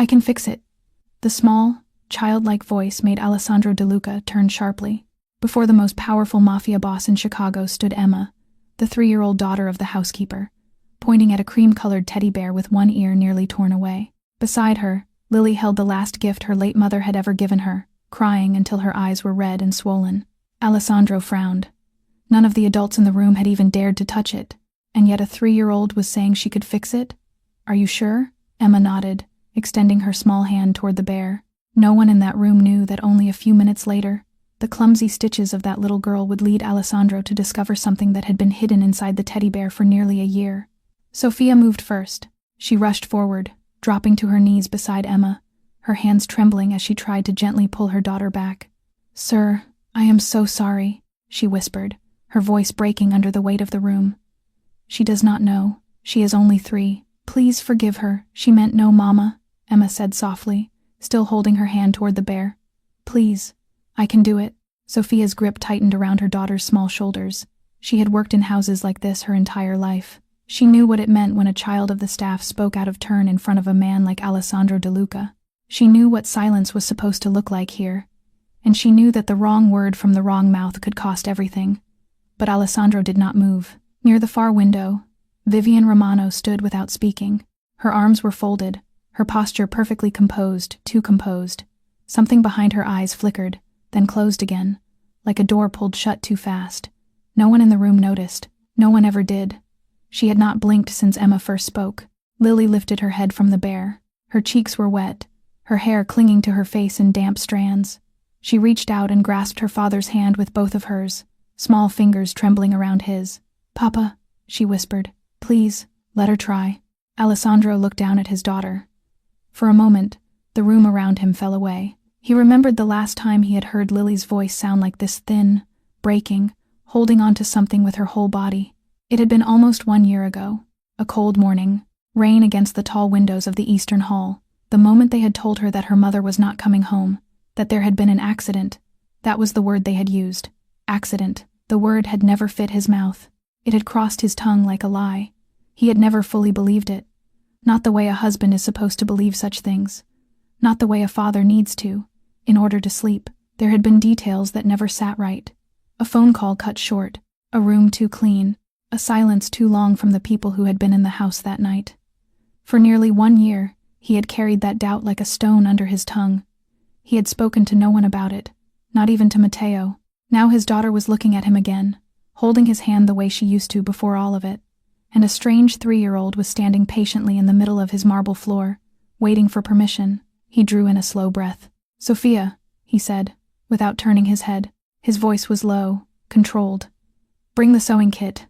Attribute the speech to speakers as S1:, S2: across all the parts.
S1: I can fix it." The small, childlike voice made Alessandro De Luca turn sharply. Before the most powerful mafia boss in Chicago stood Emma, the 3-year-old daughter of the housekeeper, pointing at a cream-colored teddy bear with one ear nearly torn away. Beside her, Lily held the last gift her late mother had ever given her, crying until her eyes were red and swollen. Alessandro frowned. None of the adults in the room had even dared to touch it, and yet a 3-year-old was saying she could fix it? "Are you sure?" Emma nodded, extending her small hand toward the bear. No one in that room knew that only a few minutes later, the clumsy stitches of that little girl would lead Alessandro to discover something that had been hidden inside the teddy bear for nearly a year. Sophia moved first. She rushed forward, dropping to her knees beside Emma, her hands trembling as she tried to gently pull her daughter back. "Sir, I am so sorry," she whispered, her voice breaking under the weight of the room. "She does not know. She is only 3. Please forgive her. She meant no, Mama," Emma said softly, still holding her hand toward the bear. "Please, I can do it." Sophia's grip tightened around her daughter's small shoulders. She had worked in houses like this her entire life. She knew what it meant when a child of the staff spoke out of turn in front of a man like Alessandro De Luca. She knew what silence was supposed to look like here, and she knew that the wrong word from the wrong mouth could cost everything. But Alessandro did not move. Near the far window, Vivian Romano stood without speaking. Her arms were folded, her posture perfectly composed, too composed. Something behind her eyes flickered, then closed again, like a door pulled shut too fast. No one in the room noticed. No one ever did. She had not blinked since Emma first spoke. Lily lifted her head from the bear. Her cheeks were wet, her hair clinging to her face in damp strands. She reached out and grasped her father's hand with both of hers, small fingers trembling around his. "Papa," she whispered, "please, let her try." Alessandro looked down at his daughter. For a moment, the room around him fell away. He remembered the last time he had heard Lily's voice sound like this, thin, breaking, holding on to something with her whole body. It had been almost 1 year ago. A cold morning, rain against the tall windows of the Eastern Hall. The moment they had told her that her mother was not coming home, that there had been an accident. That was the word they had used. Accident. The word had never fit his mouth. It had crossed his tongue like a lie. He had never fully believed it. Not the way a husband is supposed to believe such things. Not the way a father needs to, in order to sleep. There had been details that never sat right. A phone call cut short. A room too clean. A silence too long from the people who had been in the house that night. For nearly 1 year, he had carried that doubt like a stone under his tongue. He had spoken to no one about it, not even to Matteo. Now his daughter was looking at him again, holding his hand the way she used to before all of it, and a strange 3-year-old was standing patiently in the middle of his marble floor, waiting for permission. He drew in a slow breath. "Sophia," he said, without turning his head. His voice was low, controlled. "Bring the sewing kit."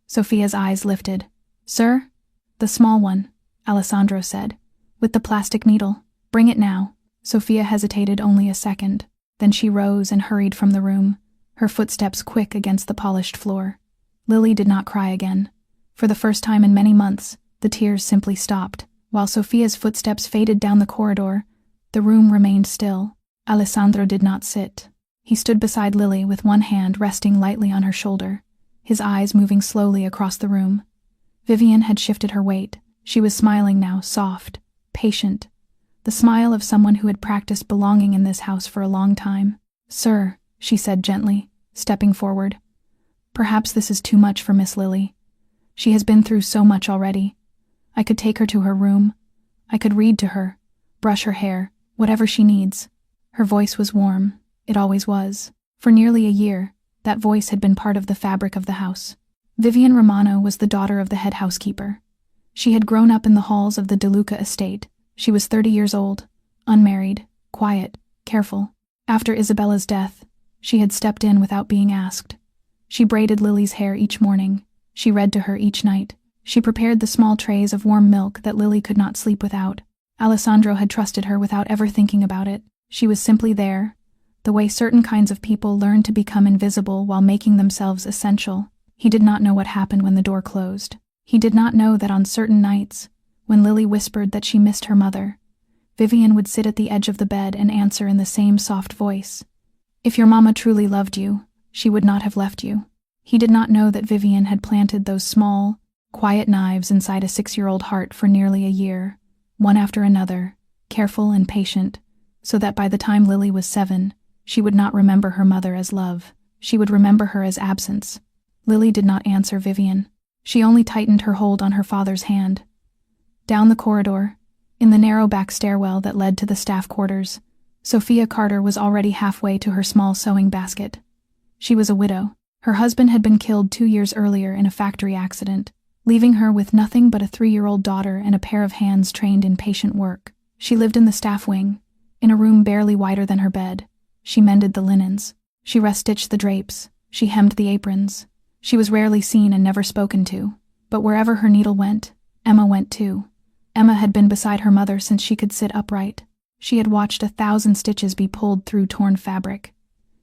S1: Sophia's eyes lifted. "Sir?" "The small one," Alessandro said, "with the plastic needle. Bring it now." Sophia hesitated only a second. Then she rose and hurried from the room, her footsteps quick against the polished floor. Lily did not cry again. For the first time in many months, the tears simply stopped. While Sophia's footsteps faded down the corridor, the room remained still. Alessandro did not sit. He stood beside Lily with one hand resting lightly on her shoulder, his eyes moving slowly across the room. Vivian had shifted her weight. She was smiling now, soft, patient. The smile of someone who had practiced belonging in this house for a long time. "Sir," she said gently, stepping forward. "Perhaps this is too much for Miss Lily. She has been through so much already. I could take her to her room. I could read to her, brush her hair, whatever she needs." Her voice was warm. It always was. For nearly a year, that voice had been part of the fabric of the house. Vivian Romano was the daughter of the head housekeeper. She had grown up in the halls of the De Luca estate. She was 30 years old, unmarried, quiet, careful. After Isabella's death, she had stepped in without being asked. She braided Lily's hair each morning. She read to her each night. She prepared the small trays of warm milk that Lily could not sleep without. Alessandro had trusted her without ever thinking about it. She was simply there, the way certain kinds of people learn to become invisible while making themselves essential. He did not know what happened when the door closed. He did not know that on certain nights, when Lily whispered that she missed her mother, Vivian would sit at the edge of the bed and answer in the same soft voice. "If your mama truly loved you, she would not have left you." He did not know that Vivian had planted those small, quiet knives inside a 6-year-old heart for nearly a year, one after another, careful and patient, so that by the time Lily was 7, she would not remember her mother as love. She would remember her as absence. Lily did not answer Vivian. She only tightened her hold on her father's hand. Down the corridor, in the narrow back stairwell that led to the staff quarters, Sophia Carter was already halfway to her small sewing basket. She was a widow. Her husband had been killed 2 years earlier in a factory accident, leaving her with nothing but a 3-year-old daughter and a pair of hands trained in patient work. She lived in the staff wing, in a room barely wider than her bed. She mended the linens. She restitched the drapes. She hemmed the aprons. She was rarely seen and never spoken to, but wherever her needle went, Emma went too. Emma had been beside her mother since she could sit upright. She had watched 1,000 stitches be pulled through torn fabric.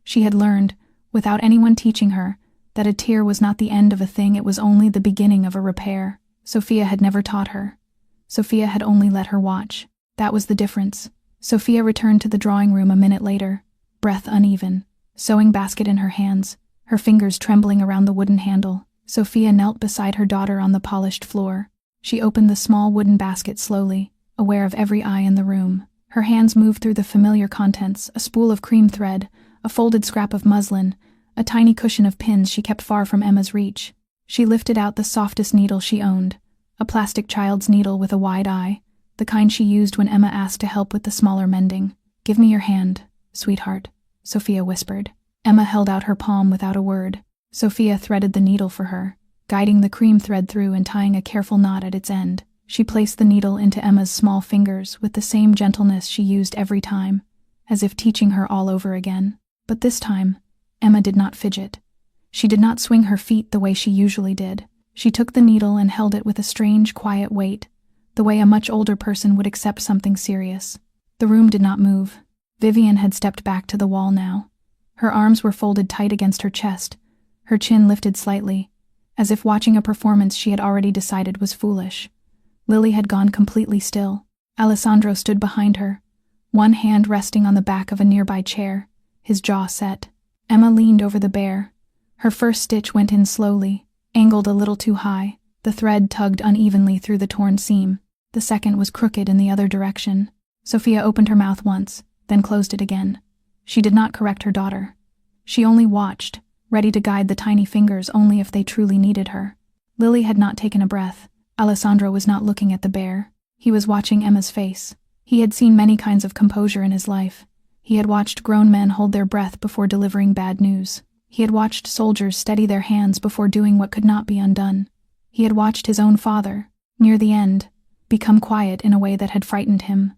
S1: She had learned, without anyone teaching her, that a tear was not the end of a thing, it was only the beginning of a repair. Sophia had never taught her. Sophia had only let her watch. That was the difference. Sophia returned to the drawing room a minute later, breath uneven, sewing basket in her hands, her fingers trembling around the wooden handle. Sophia knelt beside her daughter on the polished floor. She opened the small wooden basket slowly, aware of every eye in the room. Her hands moved through the familiar contents, a spool of cream thread, a folded scrap of muslin, a tiny cushion of pins she kept far from Emma's reach. She lifted out the softest needle she owned, a plastic child's needle with a wide eye, the kind she used when Emma asked to help with the smaller mending. "Give me your hand, sweetheart," Sophia whispered. Emma held out her palm without a word. Sophia threaded the needle for her, guiding the cream thread through and tying a careful knot at its end. She placed the needle into Emma's small fingers with the same gentleness she used every time, as if teaching her all over again. But this time, Emma did not fidget. She did not swing her feet the way she usually did. She took the needle and held it with a strange, quiet weight, the way a much older person would accept something serious. The room did not move. Vivian had stepped back to the wall now. Her arms were folded tight against her chest, her chin lifted slightly, as if watching a performance she had already decided was foolish. Lily had gone completely still. Alessandro stood behind her, one hand resting on the back of a nearby chair, his jaw set. Emma leaned over the bear. Her first stitch went in slowly, angled a little too high. The thread tugged unevenly through the torn seam. The second was crooked in the other direction. Sophia opened her mouth once, then closed it again. She did not correct her daughter. She only watched, ready to guide the tiny fingers only if they truly needed her. Lily had not taken a breath. Alessandro was not looking at the bear. He was watching Emma's face. He had seen many kinds of composure in his life. He had watched grown men hold their breath before delivering bad news. He had watched soldiers steady their hands before doing what could not be undone. He had watched his own father, near the end, become quiet in a way that had frightened him.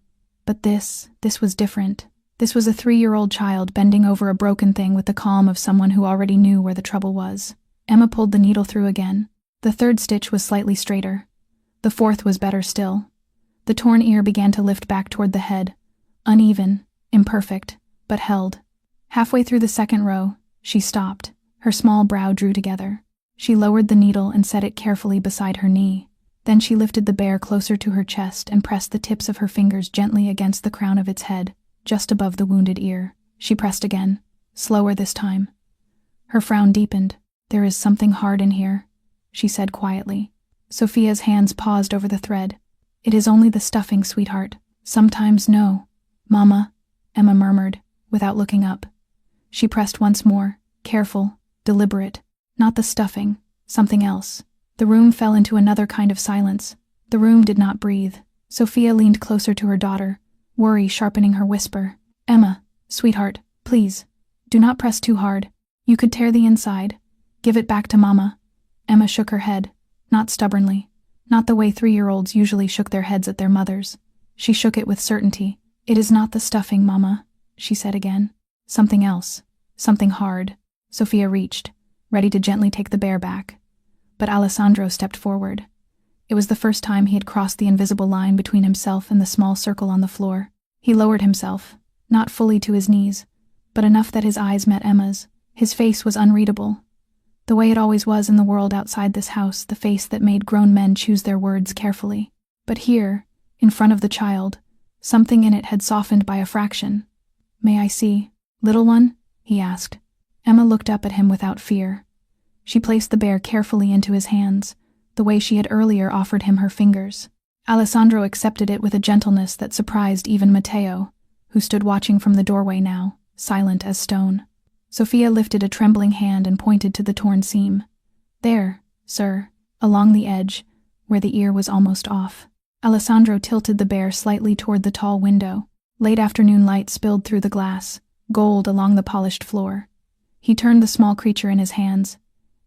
S1: But this was different. This was a 3-year-old child bending over a broken thing with the calm of someone who already knew where the trouble was. Emma pulled the needle through again. The third stitch was slightly straighter. The fourth was better still. The torn ear began to lift back toward the head, uneven, imperfect, but held. Halfway through the second row, she stopped. Her small brow drew together. She lowered the needle and set it carefully beside her knee. Then she lifted the bear closer to her chest and pressed the tips of her fingers gently against the crown of its head, just above the wounded ear. She pressed again, slower this time. Her frown deepened. "There is something hard in here," she said quietly. Sophia's hands paused over the thread. "It is only the stuffing, sweetheart." "Sometimes no, Mama," Emma murmured, without looking up. She pressed once more, careful, deliberate. Not the stuffing, something else. The room fell into another kind of silence. The room did not breathe. Sophia leaned closer to her daughter, worry sharpening her whisper. "Emma, sweetheart, please, do not press too hard. You could tear the inside. Give it back to Mama." Emma shook her head, not stubbornly, not the way 3-year-olds usually shook their heads at their mothers. She shook it with certainty. "It is not the stuffing, Mama," she said again. "Something else. Something hard." Sophia reached, ready to gently take the bear back. But Alessandro stepped forward. It was the first time he had crossed the invisible line between himself and the small circle on the floor. He lowered himself, not fully to his knees, but enough that his eyes met Emma's. His face was unreadable. The way it always was in the world outside this house, the face that made grown men choose their words carefully. But here, in front of the child, something in it had softened by a fraction. "May I see, little one?" he asked. Emma looked up at him without fear. She placed the bear carefully into his hands, the way she had earlier offered him her fingers. Alessandro accepted it with a gentleness that surprised even Matteo, who stood watching from the doorway now, silent as stone. Sophia lifted a trembling hand and pointed to the torn seam. "There, sir, along the edge, where the ear was almost off." Alessandro tilted the bear slightly toward the tall window. Late afternoon light spilled through the glass, gold along the polished floor. He turned the small creature in his hands,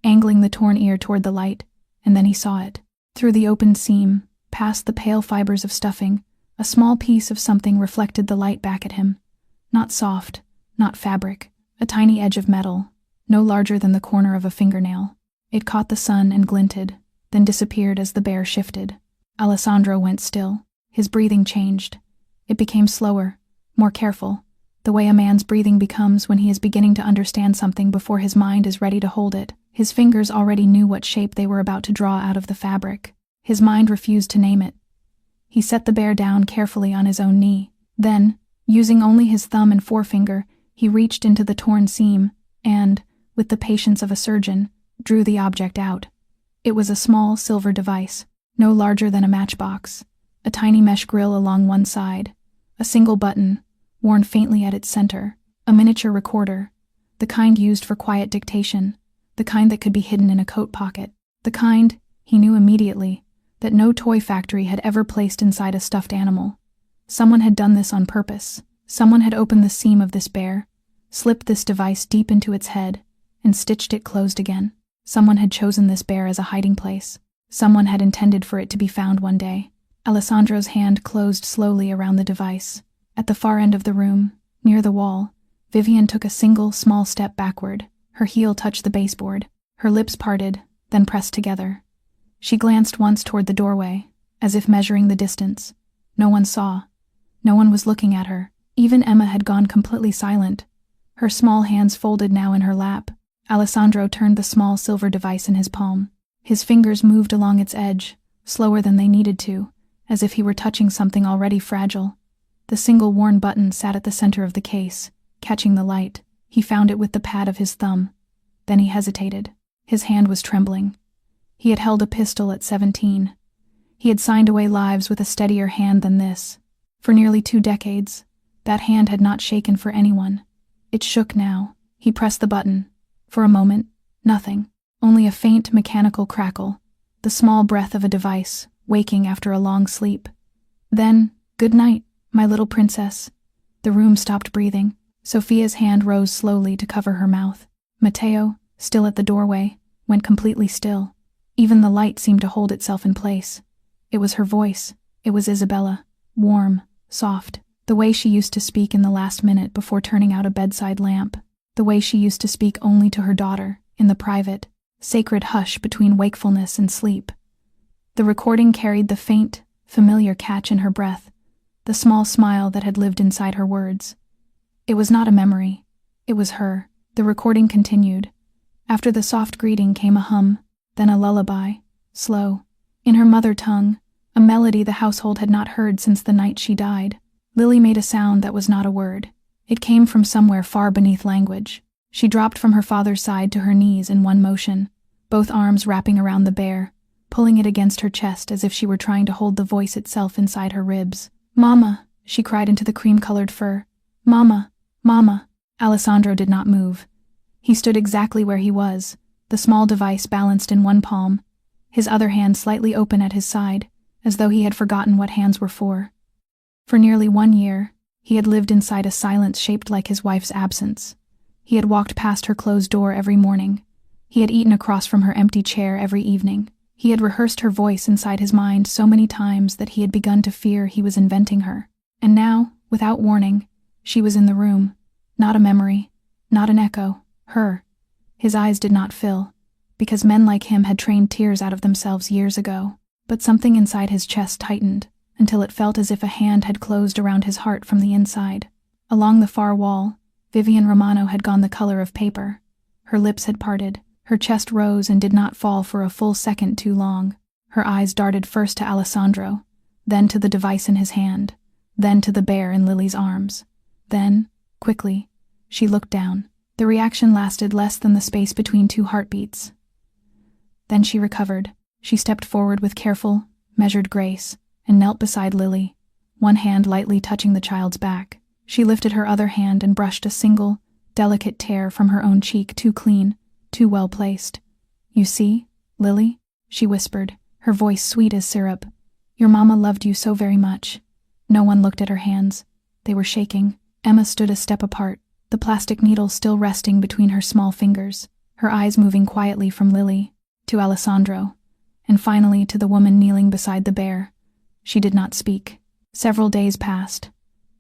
S1: angling the torn ear toward the light, and then he saw it. Through the opened seam, past the pale fibers of stuffing, a small piece of something reflected the light back at him. Not soft, not fabric, a tiny edge of metal, no larger than the corner of a fingernail. It caught the sun and glinted, then disappeared as the bear shifted. Alessandro went still. His breathing changed. It became slower, more careful, the way a man's breathing becomes when he is beginning to understand something before his mind is ready to hold it. His fingers already knew what shape they were about to draw out of the fabric. His mind refused to name it. He set the bear down carefully on his own knee. Then, using only his thumb and forefinger, he reached into the torn seam and, with the patience of a surgeon, drew the object out. It was a small silver device, no larger than a matchbox, a tiny mesh grill along one side, a single button, worn faintly at its center, a miniature recorder, the kind used for quiet dictation, the kind that could be hidden in a coat pocket, the kind, he knew immediately, that no toy factory had ever placed inside a stuffed animal. Someone had done this on purpose. Someone had opened the seam of this bear, slipped this device deep into its head, and stitched it closed again. Someone had chosen this bear as a hiding place. Someone had intended for it to be found one day. Alessandro's hand closed slowly around the device. At the far end of the room, near the wall, Vivian took a single, small step backward. Her heel touched the baseboard. Her lips parted, then pressed together. She glanced once toward the doorway, as if measuring the distance. No one saw. No one was looking at her. Even Emma had gone completely silent. Her small hands folded now in her lap. Alessandro turned the small silver device in his palm. His fingers moved along its edge, slower than they needed to, as if he were touching something already fragile. The single worn button sat at the center of the case, catching the light. He found it with the pad of his thumb. Then he hesitated. His hand was trembling. He had held a pistol at 17. He had signed away lives with a steadier hand than this. For nearly 2 decades, that hand had not shaken for anyone. It shook now. He pressed the button. For a moment, nothing. Only a faint mechanical crackle, the small breath of a device, waking after a long sleep. Then, "Good night, my little princess." The room stopped breathing. Sophia's hand rose slowly to cover her mouth. Matteo, still at the doorway, went completely still. Even the light seemed to hold itself in place. It was her voice. It was Isabella, warm, soft, the way she used to speak in the last minute before turning out a bedside lamp, the way she used to speak only to her daughter, in the private, sacred hush between wakefulness and sleep. The recording carried the faint, familiar catch in her breath, the small smile that had lived inside her words. It was not a memory. It was her. The recording continued. After the soft greeting came a hum, then a lullaby, slow, in her mother tongue, a melody the household had not heard since the night she died. Lily made a sound that was not a word. It came from somewhere far beneath language. She dropped from her father's side to her knees in one motion, both arms wrapping around the bear, pulling it against her chest as if she were trying to hold the voice itself inside her ribs. "Mama," she cried into the cream-colored fur. "Mama, Mama." Alessandro did not move. He stood exactly where he was, the small device balanced in one palm, his other hand slightly open at his side, as though he had forgotten what hands were for. For nearly 1 year, he had lived inside a silence shaped like his wife's absence. He had walked past her closed door every morning. He had eaten across from her empty chair every evening. He had rehearsed her voice inside his mind so many times that he had begun to fear he was inventing her. And now, without warning, she was in the room. Not a memory, not an echo, her. His eyes did not fill, because men like him had trained tears out of themselves years ago. But something inside his chest tightened, until it felt as if a hand had closed around his heart from the inside. Along the far wall, Vivian Romano had gone the color of paper. Her lips had parted, her chest rose and did not fall for a full second too long. Her eyes darted first to Alessandro, then to the device in his hand, then to the bear in Lily's arms. Then, quickly, she looked down. The reaction lasted less than the space between 2 heartbeats. Then she recovered. She stepped forward with careful, measured grace, and knelt beside Lily, one hand lightly touching the child's back. She lifted her other hand and brushed a single, delicate tear from her own cheek, too clean, too well placed. "You see, Lily?" she whispered, her voice sweet as syrup. "Your mama loved you so very much." No one looked at her hands. They were shaking. Emma stood a step apart, the plastic needle still resting between her small fingers, her eyes moving quietly from Lily to Alessandro, and finally to the woman kneeling beside the bear. She did not speak. Several days passed.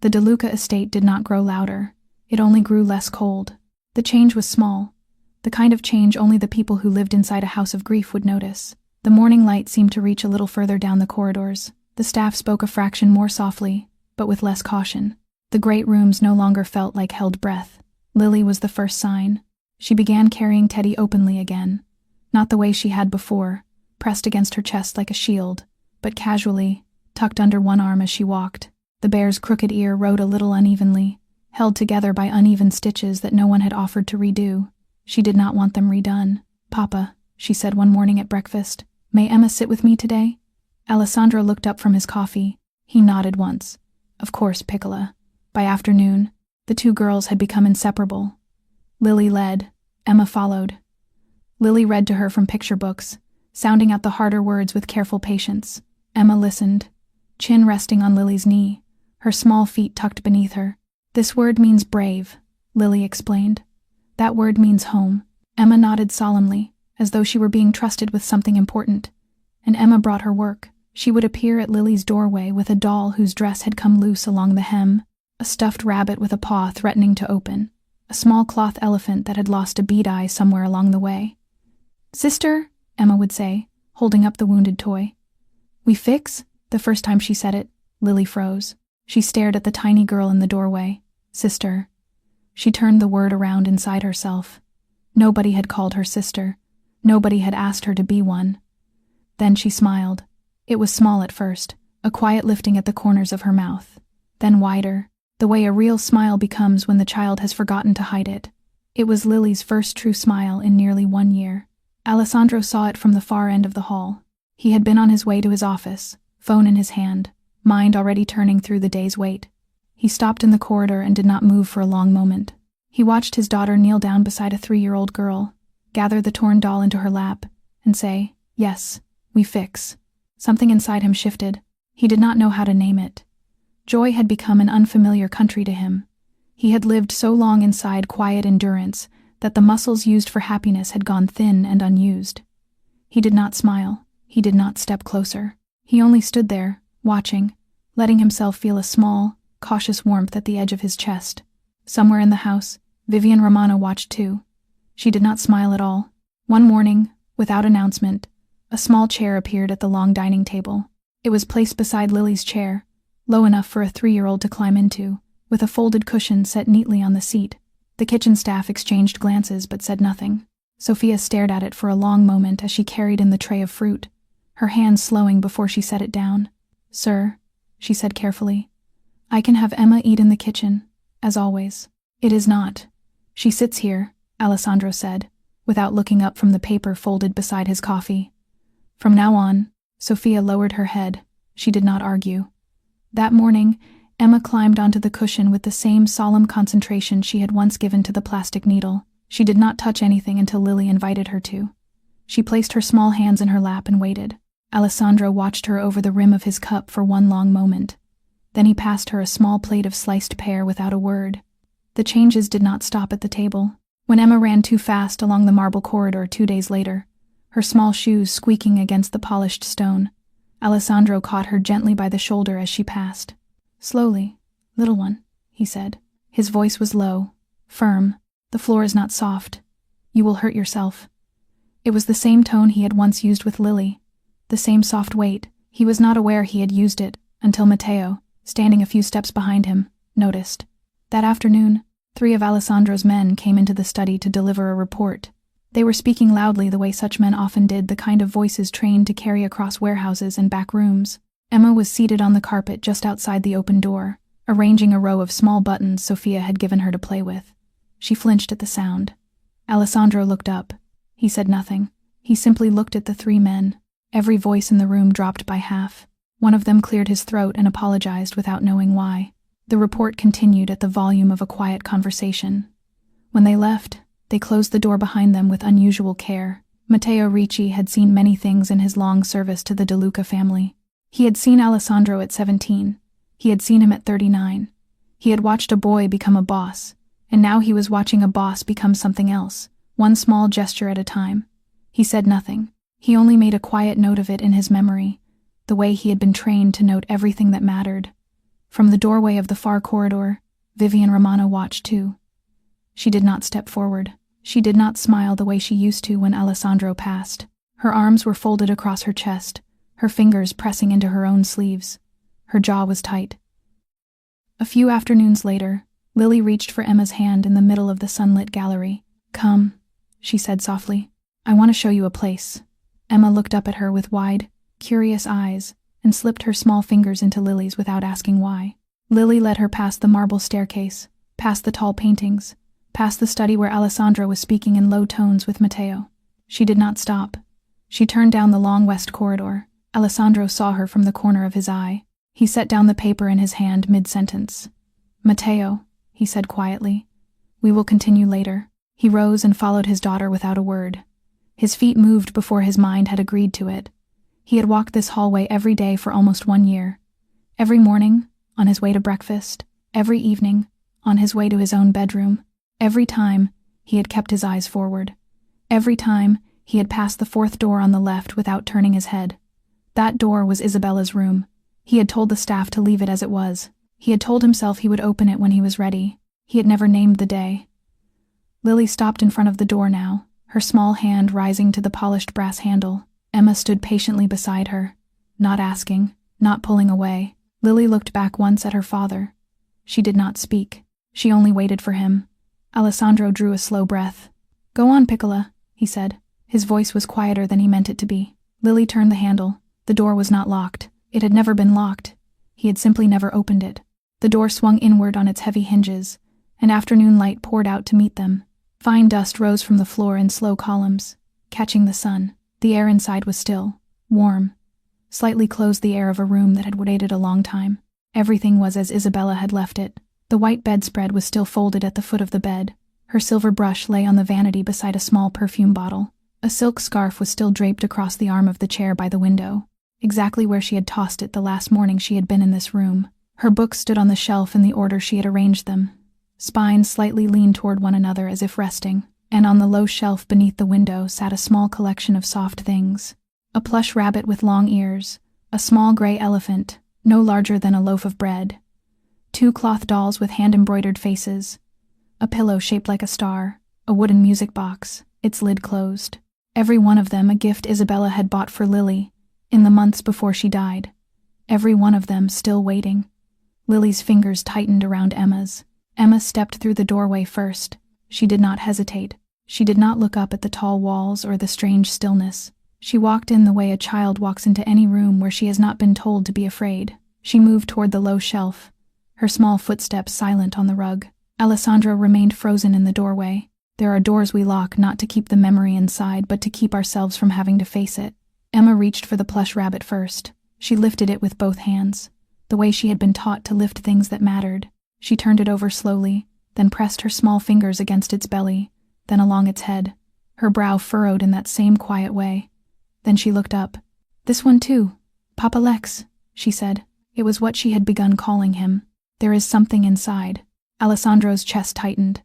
S1: The DeLuca estate did not grow louder. It only grew less cold. The change was small, the kind of change only the people who lived inside a house of grief would notice. The morning light seemed to reach a little further down the corridors. The staff spoke a fraction more softly, but with less caution. The great rooms no longer felt like held breath. Lily was the first sign. She began carrying Teddy openly again, not the way she had before, pressed against her chest like a shield, but casually, tucked under one arm as she walked. The bear's crooked ear rode a little unevenly, held together by uneven stitches that no one had offered to redo. She did not want them redone. "Papa," she said one morning at breakfast, "may Emma sit with me today?" Alessandro looked up from his coffee. He nodded once. Of course, Piccola. By afternoon, the two girls had become inseparable. Lily led. Emma followed. Lily read to her from picture books, sounding out the harder words with careful patience. Emma listened, chin resting on Lily's knee, her small feet tucked beneath her. "This word means brave," Lily explained. "That word means home." Emma nodded solemnly, as though she were being trusted with something important. And Emma brought her work. She would appear at Lily's doorway with a doll whose dress had come loose along the hem, a stuffed rabbit with a paw threatening to open, a small cloth elephant that had lost a bead eye somewhere along the way. "Sister," Emma would say, holding up the wounded toy. "We fix?" The first time she said it, Lily froze. She stared at the tiny girl in the doorway. "Sister." She turned the word around inside herself. Nobody had called her sister. Nobody had asked her to be one. Then she smiled. It was small at first, a quiet lifting at the corners of her mouth. Then wider, the way a real smile becomes when the child has forgotten to hide it. It was Lily's first true smile in nearly 1 year. Alessandro saw it from the far end of the hall. He had been on his way to his office, phone in his hand, mind already turning through the day's wait. He stopped in the corridor and did not move for a long moment. He watched his daughter kneel down beside a 3-year-old girl, gather the torn doll into her lap, and say, "Yes, we fix." Something inside him shifted. He did not know how to name it. Joy had become an unfamiliar country to him. He had lived so long inside quiet endurance that the muscles used for happiness had gone thin and unused. He did not smile. He did not step closer. He only stood there, watching, letting himself feel a small, cautious warmth at the edge of his chest. Somewhere in the house, Vivian Romano watched too. She did not smile at all. One morning, without announcement, a small chair appeared at the long dining table. It was placed beside Lily's chair, low enough for a 3-year-old to climb into, with a folded cushion set neatly on the seat. The kitchen staff exchanged glances but said nothing. Sophia stared at it for a long moment as she carried in the tray of fruit, her hands slowing before she set it down. "Sir," she said carefully, "I can have Emma eat in the kitchen, as always." "It is not. She sits here," Alessandro said, without looking up from the paper folded beside his coffee. From now on, Sophia lowered her head. She did not argue. That morning, Emma climbed onto the cushion with the same solemn concentration she had once given to the plastic needle. She did not touch anything until Lily invited her to. She placed her small hands in her lap and waited. Alessandro watched her over the rim of his cup for one long moment. Then he passed her a small plate of sliced pear without a word. The changes did not stop at the table. When Emma ran too fast along the marble corridor 2 days later, her small shoes squeaking against the polished stone, Alessandro caught her gently by the shoulder as she passed. "Slowly, little one," he said. His voice was low, firm. "The floor is not soft. You will hurt yourself." It was the same tone he had once used with Lily, the same soft weight. He was not aware he had used it until Matteo, standing a few steps behind him, noticed. That afternoon, 3 of Alessandro's men came into the study to deliver a report. They were speaking loudly the way such men often did, the kind of voices trained to carry across warehouses and back rooms. Emma was seated on the carpet just outside the open door, arranging a row of small buttons Sophia had given her to play with. She flinched at the sound. Alessandro looked up. He said nothing. He simply looked at the 3 men. Every voice in the room dropped by half. One of them cleared his throat and apologized without knowing why. The report continued at the volume of a quiet conversation. When they left, they closed the door behind them with unusual care. Matteo Ricci had seen many things in his long service to the De Luca family. He had seen Alessandro at 17. He had seen him at 39. He had watched a boy become a boss, and now he was watching a boss become something else, one small gesture at a time. He said nothing. He only made a quiet note of it in his memory, the way he had been trained to note everything that mattered. From the doorway of the far corridor, Vivian Romano watched too. She did not step forward. She did not smile the way she used to when Alessandro passed. Her arms were folded across her chest, her fingers pressing into her own sleeves. Her jaw was tight. A few afternoons later, Lily reached for Emma's hand in the middle of the sunlit gallery. "Come," she said softly. "I want to show you a place." Emma looked up at her with wide, curious eyes and slipped her small fingers into Lily's without asking why. Lily led her past the marble staircase, past the tall paintings, past the study where Alessandro was speaking in low tones with Matteo. She did not stop. She turned down the long west corridor. Alessandro saw her from the corner of his eye. He set down the paper in his hand mid-sentence. "Matteo," he said quietly, "we will continue later." He rose and followed his daughter without a word. His feet moved before his mind had agreed to it. He had walked this hallway every day for almost 1 year. Every morning, on his way to breakfast. Every evening, on his way to his own bedroom. Every time, he had kept his eyes forward. Every time, he had passed the fourth door on the left without turning his head. That door was Isabella's room. He had told the staff to leave it as it was. He had told himself he would open it when he was ready. He had never named the day. Lily stopped in front of the door now, her small hand rising to the polished brass handle. Emma stood patiently beside her, not asking, not pulling away. Lily looked back once at her father. She did not speak. She only waited for him. Alessandro drew a slow breath. "Go on, Piccola," he said. His voice was quieter than he meant it to be. Lily turned the handle. The door was not locked. It had never been locked. He had simply never opened it. The door swung inward on its heavy hinges, and afternoon light poured out to meet them. Fine dust rose from the floor in slow columns, catching the sun. The air inside was still, warm, slightly closed the air of a room that had waited a long time. Everything was as Isabella had left it. The white bedspread was still folded at the foot of the bed. Her silver brush lay on the vanity beside a small perfume bottle. A silk scarf was still draped across the arm of the chair by the window, exactly where she had tossed it the last morning she had been in this room. Her books stood on the shelf in the order she had arranged them. Spines slightly leaned toward one another as if resting, and on the low shelf beneath the window sat a small collection of soft things. A plush rabbit with long ears, a small gray elephant, no larger than a loaf of bread, 2 cloth dolls with hand-embroidered faces, a pillow shaped like a star, a wooden music box, its lid closed. Every one of them a gift Isabella had bought for Lily, in the months before she died. Every one of them still waiting. Lily's fingers tightened around Emma's. Emma stepped through the doorway first. She did not hesitate. She did not look up at the tall walls or the strange stillness. She walked in the way a child walks into any room where she has not been told to be afraid. She moved toward the low shelf, her small footsteps silent on the rug. Alessandro remained frozen in the doorway. There are doors we lock not to keep the memory inside, but to keep ourselves from having to face it. Emma reached for the plush rabbit first. She lifted it with both hands, the way she had been taught to lift things that mattered. She turned it over slowly, then pressed her small fingers against its belly, then along its head, her brow furrowed in that same quiet way. Then she looked up. "This one too, Papa Lex," she said. It was what she had begun calling him. "There is something inside." Alessandro's chest tightened.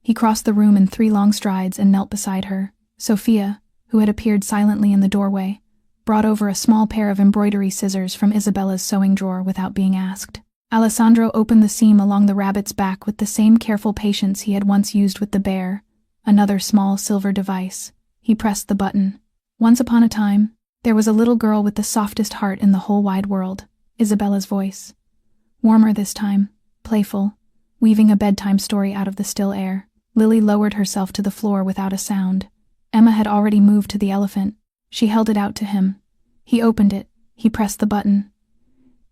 S1: He crossed the room in 3 long strides and knelt beside her. Sophia, who had appeared silently in the doorway, brought over a small pair of embroidery scissors from Isabella's sewing drawer without being asked. Alessandro opened the seam along the rabbit's back with the same careful patience he had once used with the bear. Another small silver device. He pressed the button. "Once upon a time, there was a little girl with the softest heart in the whole wide world." Isabella's voice. Warmer this time, playful, weaving a bedtime story out of the still air. Lily lowered herself to the floor without a sound. Emma had already moved to the elephant. She held it out to him. He opened it. He pressed the button.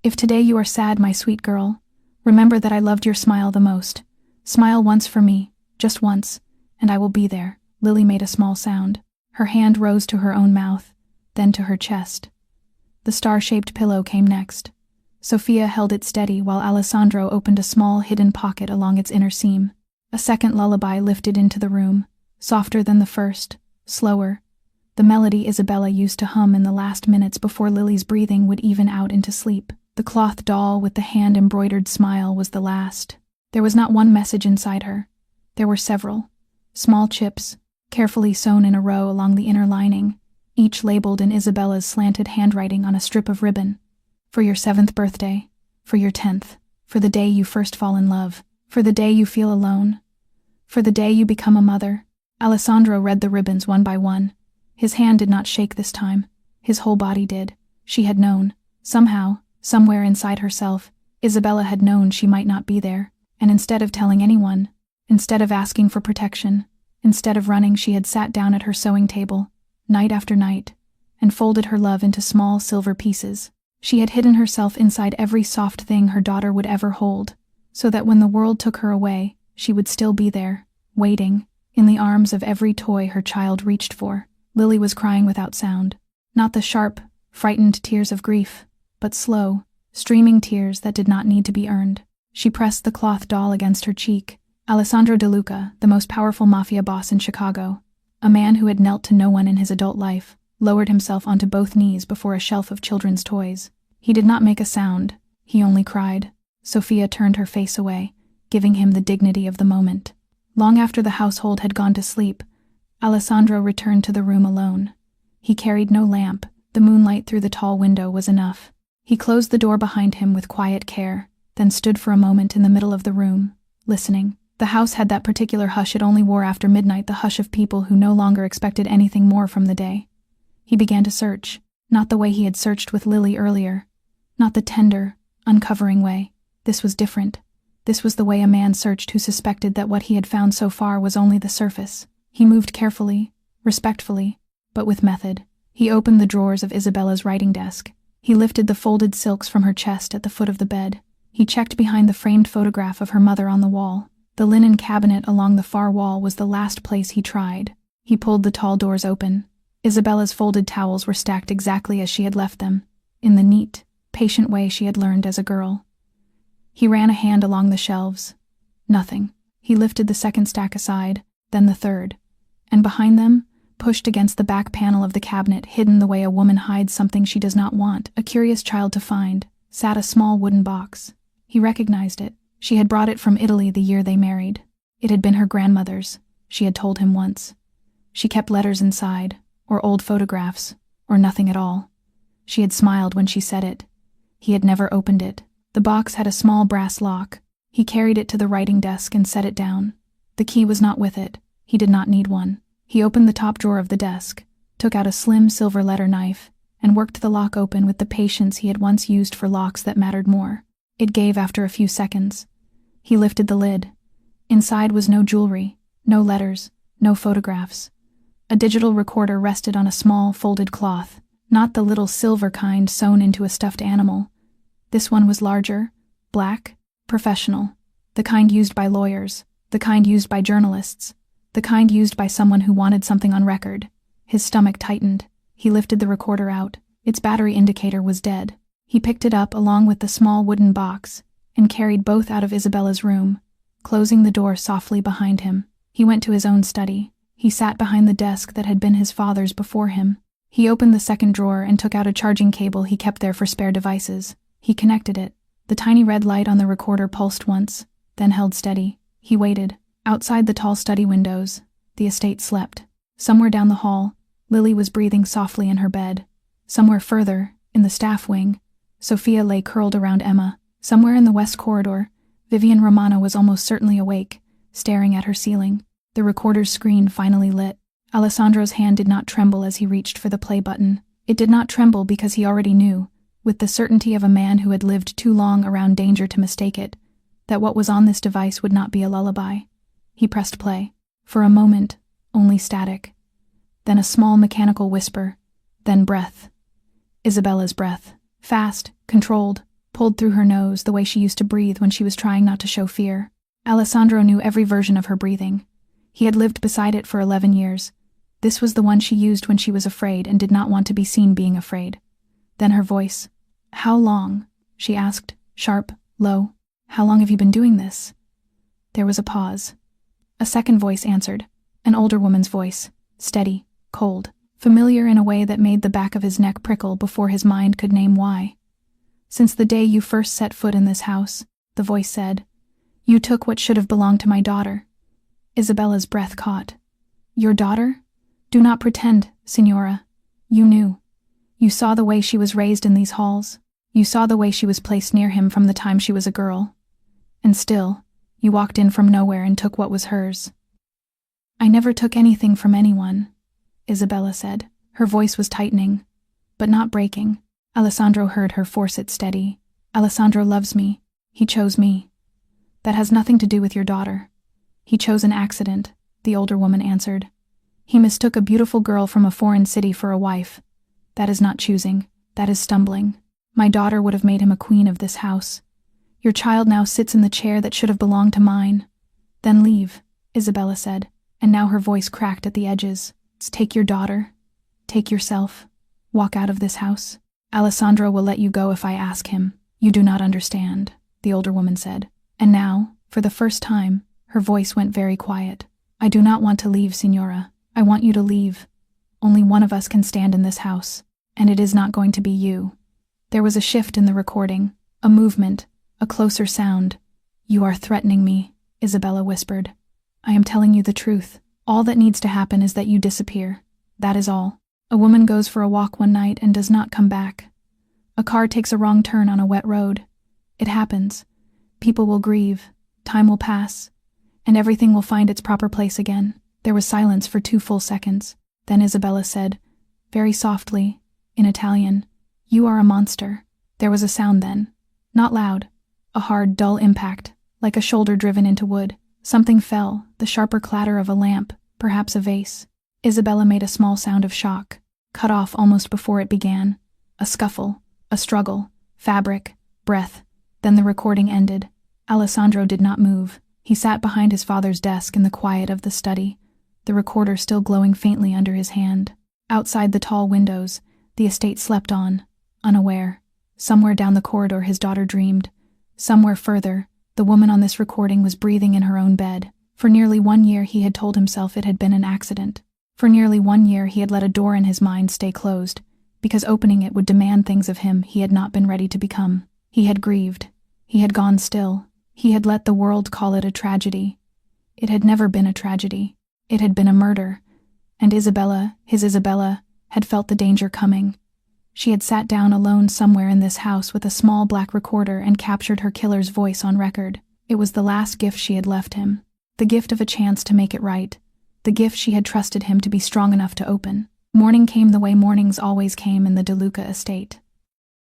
S1: "If today you are sad, my sweet girl, remember that I loved your smile the most. Smile once for me, just once, and I will be there." Lily made a small sound. Her hand rose to her own mouth, then to her chest. The star-shaped pillow came next. Sophia held it steady while Alessandro opened a small hidden pocket along its inner seam. A second lullaby lifted into the room, softer than the first, slower. The melody Isabella used to hum in the last minutes before Lily's breathing would even out into sleep. The cloth doll with the hand-embroidered smile was the last. There was not one message inside her. There were several. Small chips, carefully sewn in a row along the inner lining, each labeled in Isabella's slanted handwriting on a strip of ribbon. For your 7th birthday, for your 10th, for the day you first fall in love, for the day you feel alone, for the day you become a mother. Alessandro read the ribbons one by one. His hand did not shake this time. His whole body did. She had known. Somehow, somewhere inside herself, Isabella had known she might not be there, and instead of telling anyone, instead of asking for protection, instead of running, she had sat down at her sewing table, night after night, and folded her love into small silver pieces. She had hidden herself inside every soft thing her daughter would ever hold, so that when the world took her away, she would still be there, waiting, in the arms of every toy her child reached for. Lily was crying without sound. Not the sharp, frightened tears of grief, but slow, streaming tears that did not need to be earned. She pressed the cloth doll against her cheek. Alessandro Duca, the most powerful mafia boss in Chicago, a man who had knelt to no one in his adult life, lowered himself onto both knees before a shelf of children's toys. He did not make a sound. He only cried. Sophia turned her face away, giving him the dignity of the moment. Long after the household had gone to sleep, Alessandro returned to the room alone. He carried no lamp. The moonlight through the tall window was enough. He closed the door behind him with quiet care, then stood for a moment in the middle of the room, listening. The house had that particular hush it only wore after midnight, the hush of people who no longer expected anything more from the day. He began to search, not the way he had searched with Lily earlier, not the tender, uncovering way. This was different. This was the way a man searched who suspected that what he had found so far was only the surface. He moved carefully, respectfully, but with method. He opened the drawers of Isabella's writing desk. He lifted the folded silks from her chest at the foot of the bed. He checked behind the framed photograph of her mother on the wall. The linen cabinet along the far wall was the last place he tried. He pulled the tall doors open. Isabella's folded towels were stacked exactly as she had left them, in the neat, patient way she had learned as a girl. He ran a hand along the shelves. Nothing. He lifted the second stack aside, then the third. And behind them, pushed against the back panel of the cabinet, hidden the way a woman hides something she does not want a curious child to find, sat a small wooden box. He recognized it. She had brought it from Italy the year they married. It had been her grandmother's, she had told him once. She kept letters inside, or old photographs, or nothing at all. She had smiled when she said it. He had never opened it. The box had a small brass lock. He carried it to the writing desk and set it down. The key was not with it. He did not need one. He opened the top drawer of the desk, took out a slim silver letter knife, and worked the lock open with the patience he had once used for locks that mattered more. It gave after a few seconds. He lifted the lid. Inside was no jewelry, no letters, no photographs. A digital recorder rested on a small, folded cloth, not the little silver kind sewn into a stuffed animal. This one was larger, black, professional, the kind used by lawyers, the kind used by journalists, the kind used by someone who wanted something on record. His stomach tightened. He lifted the recorder out. Its battery indicator was dead. He picked it up along with the small wooden box and carried both out of Isabella's room, closing the door softly behind him. He went to his own study. He sat behind the desk that had been his father's before him. He opened the second drawer and took out a charging cable he kept there for spare devices. He connected it. The tiny red light on the recorder pulsed once, then held steady. He waited. Outside the tall study windows, the estate slept. Somewhere down the hall, Lily was breathing softly in her bed. Somewhere further, in the staff wing, Sophia lay curled around Emma. Somewhere in the west corridor, Vivian Romano was almost certainly awake, staring at her ceiling. The recorder's screen finally lit. Alessandro's hand did not tremble as he reached for the play button. It did not tremble because he already knew, with the certainty of a man who had lived too long around danger to mistake it, that what was on this device would not be a lullaby. He pressed play. For a moment, only static. Then a small mechanical whisper. Then breath. Isabella's breath. Fast, controlled, pulled through her nose the way she used to breathe when she was trying not to show fear. Alessandro knew every version of her breathing. He had lived beside it for 11 years. This was the one she used when she was afraid and did not want to be seen being afraid. Then her voice. "How long?" she asked, sharp, low. "How long have you been doing this?" There was a pause. A second voice answered, an older woman's voice, steady, cold, familiar in a way that made the back of his neck prickle before his mind could name why. "Since the day you first set foot in this house," the voice said, "you took what should have belonged to my daughter." Isabella's breath caught. "Your daughter? Do not pretend, Signora. You knew. You saw the way she was raised in these halls. You saw the way she was placed near him from the time she was a girl. And still, you walked in from nowhere and took what was hers." "I never took anything from anyone," Isabella said. Her voice was tightening, but not breaking. Alessandro heard her force it steady. "Alessandro loves me. He chose me." "That has nothing to do with your daughter." "He chose an accident," the older woman answered. "He mistook a beautiful girl from a foreign city for a wife. That is not choosing, that is stumbling. My daughter would have made him a queen of this house. Your child now sits in the chair that should have belonged to mine." "Then leave," Isabella said, and now her voice cracked at the edges. "Take your daughter. Take yourself. Walk out of this house. Alessandro will let you go if I ask him." "You do not understand," the older woman said. And now, for the first time, her voice went very quiet. "I do not want to leave, Signora. I want you to leave. Only one of us can stand in this house, and it is not going to be you." There was a shift in the recording, a movement, a closer sound. "You are threatening me," Isabella whispered. "I am telling you the truth. All that needs to happen is that you disappear. That is all. A woman goes for a walk one night and does not come back. A car takes a wrong turn on a wet road. It happens. People will grieve. Time will pass. And everything will find its proper place again." There was silence for 2 full seconds. Then Isabella said, very softly, in Italian, "You are a monster." There was a sound then. Not loud. A hard, dull impact, like a shoulder driven into wood. Something fell, the sharper clatter of a lamp, perhaps a vase. Isabella made a small sound of shock, cut off almost before it began. A scuffle, a struggle, fabric, breath. Then the recording ended. Alessandro did not move. He sat behind his father's desk in the quiet of the study, the recorder still glowing faintly under his hand. Outside the tall windows, the estate slept on, unaware. Somewhere down the corridor his daughter dreamed. Somewhere further, the woman on this recording was breathing in her own bed. For nearly 1 year he had told himself it had been an accident. For nearly 1 year he had let a door in his mind stay closed, because opening it would demand things of him he had not been ready to become. He had grieved. He had gone still. He had let the world call it a tragedy. It had never been a tragedy. It had been a murder. And Isabella, his Isabella, had felt the danger coming. She had sat down alone somewhere in this house with a small black recorder and captured her killer's voice on record. It was the last gift she had left him. The gift of a chance to make it right. The gift she had trusted him to be strong enough to open. Morning came the way mornings always came in the Duca estate.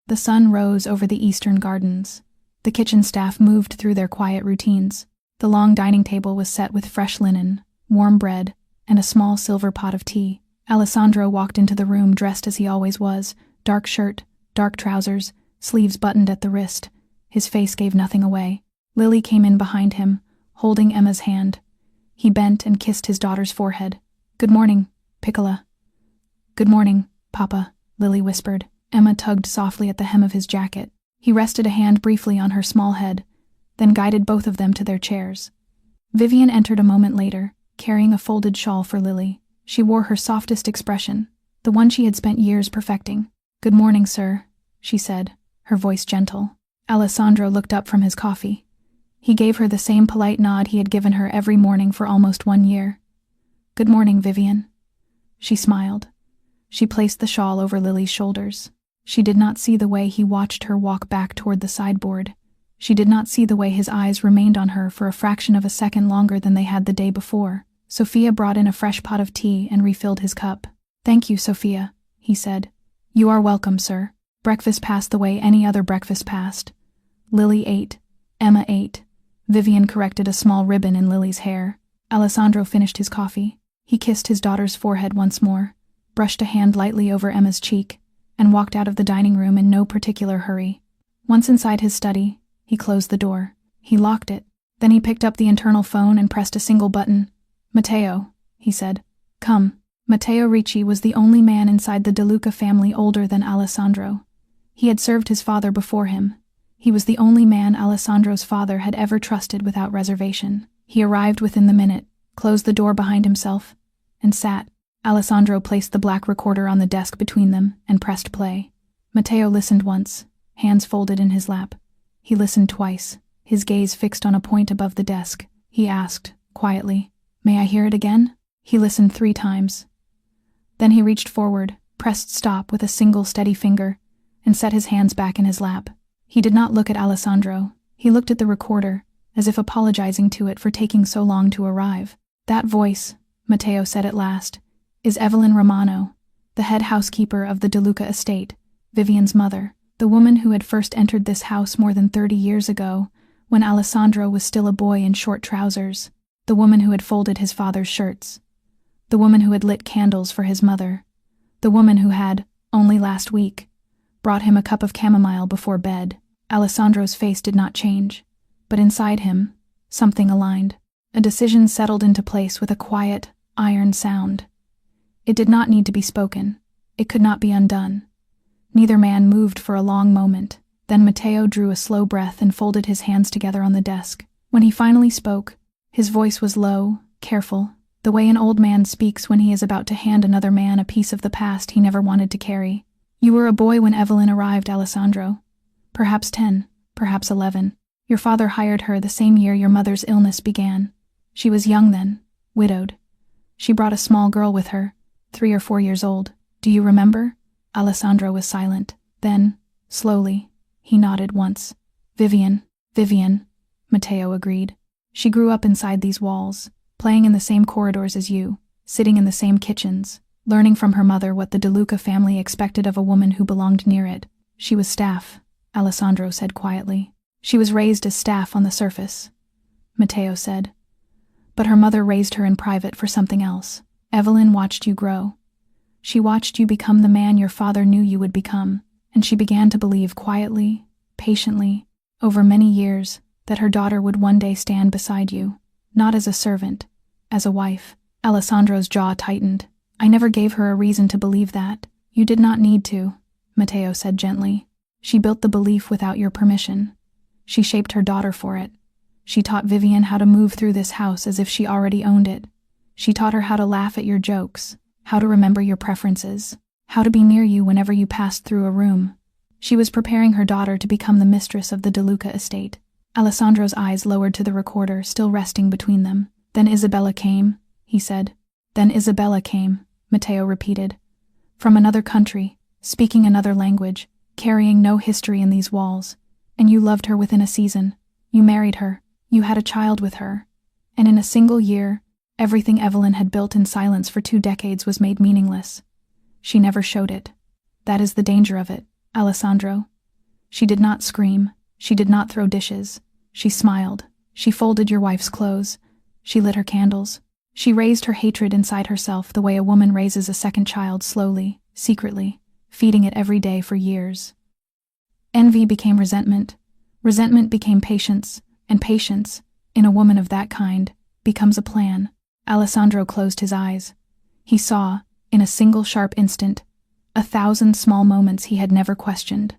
S1: The sun rose over the eastern gardens. The kitchen staff moved through their quiet routines. The long dining table was set with fresh linen, warm bread, and a small silver pot of tea. Alessandro walked into the room dressed as he always was, dark shirt, dark trousers, sleeves buttoned at the wrist. His face gave nothing away. Lily came in behind him, holding Emma's hand. He bent and kissed his daughter's forehead. "Good morning, Piccola." "Good morning, Papa," Lily whispered. Emma tugged softly at the hem of his jacket. He rested a hand briefly on her small head, then guided both of them to their chairs. Vivian entered a moment later, carrying a folded shawl for Lily. She wore her softest expression, the one she had spent years perfecting. "Good morning, sir," she said, her voice gentle. Alessandro looked up from his coffee. He gave her the same polite nod he had given her every morning for almost 1 year. "Good morning, Vivian." She smiled. She placed the shawl over Lily's shoulders. She did not see the way he watched her walk back toward the sideboard. She did not see the way his eyes remained on her for a fraction of a second longer than they had the day before. Sophia brought in a fresh pot of tea and refilled his cup. "Thank you, Sophia," he said. "You are welcome, sir." Breakfast passed the way any other breakfast passed. Lily ate. Emma ate. Vivian corrected a small ribbon in Lily's hair. Alessandro finished his coffee. He kissed his daughter's forehead once more, brushed a hand lightly over Emma's cheek, and walked out of the dining room in no particular hurry. Once inside his study, he closed the door. He locked it. Then he picked up the internal phone and pressed a single button. "Matteo," he said. "Come." Matteo Ricci was the only man inside the De Luca family older than Alessandro. He had served his father before him. He was the only man Alessandro's father had ever trusted without reservation. He arrived within the minute, closed the door behind himself, and sat. Alessandro placed the black recorder on the desk between them and pressed play. Matteo listened once, hands folded in his lap. He listened twice, his gaze fixed on a point above the desk. He asked, quietly, "May I hear it again?" He listened 3 times. Then he reached forward, pressed stop with a single steady finger, and set his hands back in his lap. He did not look at Alessandro. He looked at the recorder, as if apologizing to it for taking so long to arrive. "That voice," Matteo said at last, "is Evelyn Romano, the head housekeeper of the De Luca estate, Vivian's mother, the woman who had first entered this house more than 30 years ago, when Alessandro was still a boy in short trousers, the woman who had folded his father's shirts, the woman who had lit candles for his mother, the woman who had, only last week, brought him a cup of chamomile before bed." Alessandro's face did not change, but inside him, something aligned. A decision settled into place with a quiet, iron sound. It did not need to be spoken. It could not be undone. Neither man moved for a long moment. Then Matteo drew a slow breath and folded his hands together on the desk. When he finally spoke, his voice was low, careful, the way an old man speaks when he is about to hand another man a piece of the past he never wanted to carry. "You were a boy when Evelyn arrived, Alessandro. Perhaps 10, perhaps 11. Your father hired her the same year your mother's illness began. She was young then, widowed. She brought a small girl with her, 3 or 4 years old. Do you remember?" Alessandro was silent. Then, slowly, he nodded once. Vivian, Matteo agreed. "She grew up inside these walls, playing in the same corridors as you, sitting in the same kitchens, learning from her mother what the De Luca family expected of a woman who belonged near it. She was staff," Alessandro said quietly. "She was raised as staff on the surface," Matteo said. "But her mother raised her in private for something else. Evelyn watched you grow. She watched you become the man your father knew you would become, and she began to believe quietly, patiently, over many years, that her daughter would one day stand beside you, not as a servant, as a wife." Alessandro's jaw tightened. "I never gave her a reason to believe that. You did not need to," Matteo said gently. "She built the belief without your permission. She shaped her daughter for it. She taught Vivian how to move through this house as if she already owned it. She taught her how to laugh at your jokes, how to remember your preferences, how to be near you whenever you passed through a room. She was preparing her daughter to become the mistress of the De Luca estate." Alessandro's eyes lowered to the recorder, still resting between them. "Then Isabella came," he said. "Then Isabella came," Matteo repeated. "From another country, speaking another language, carrying no history in these walls. And you loved her within a season. You married her. You had a child with her. And in a single year, everything Evelyn had built in silence for 2 decades was made meaningless. She never showed it. That is the danger of it, Alessandro. She did not scream. She did not throw dishes. She smiled. She folded your wife's clothes. She lit her candles. She raised her hatred inside herself the way a woman raises a second child slowly, secretly, feeding it every day for years. Envy became resentment. Resentment became patience, and patience, in a woman of that kind, becomes a plan. Alessandro closed his eyes. He saw, in a single sharp instant, 1,000 small moments he had never questioned.